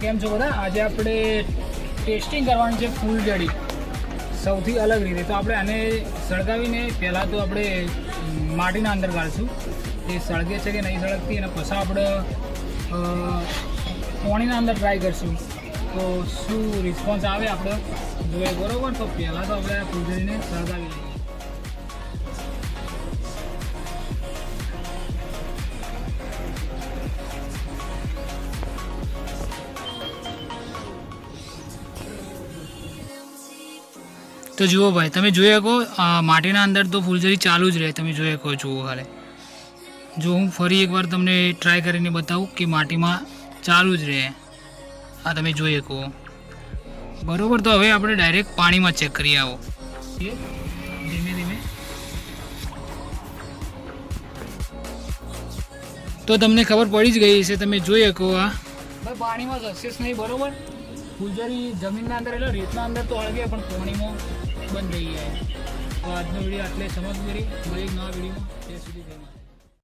કેમ છો બધા? આજે આપણે ટેસ્ટિંગ કરવાનું છે ફૂલઝડી સૌથી અલગ રીતે. તો આપણે આને સળગાવીને પહેલાં તો આપણે માટીના અંદર ગાળશું એ સળગે છે કે નહીં સળગતી, અને પછી આપણે પાણીના અંદર ટ્રાય કરશું તો શું રિસ્પોન્સ આવે આપણે જોઈએ, બરાબર? તો પહેલાં તો આપણે ફૂલઝડીને સળગાવી લઈએ. તો જુઓ ભાઈ, તમે જોઈ શકો માટીના અંદર તો ફૂલઝડી ચાલુ જ રહે, તમે જોઈ શકો. જુઓ ખાલે, જો હું ફરી એકવાર તમને ટ્રાય કરીને બતાવું કે માટીમાં ચાલુ જ રહે. આ તમે જોઈ શકો, બરાબર? તો હવે આપણે ડાયરેક્ટ પાણીમાં ચેક કરી આવો. ધીમે ધીમે તો તમને ખબર પડી જ ગઈ છે, તમે જોઈ શકો. આ ભાઈ પાણીમાં સક્સેસ નહીં, બરાબર? ફૂલઝડી જમીનના અંદર એટલે રેતના અંદર તો અળગે, પણ પાણીમાં બંધ થઈ જાય. તો આજનો વિડીયો આટલે સમજ કરી, મળી એક નવા વિડીયોમાં ત્યાં સુધી જય માતા.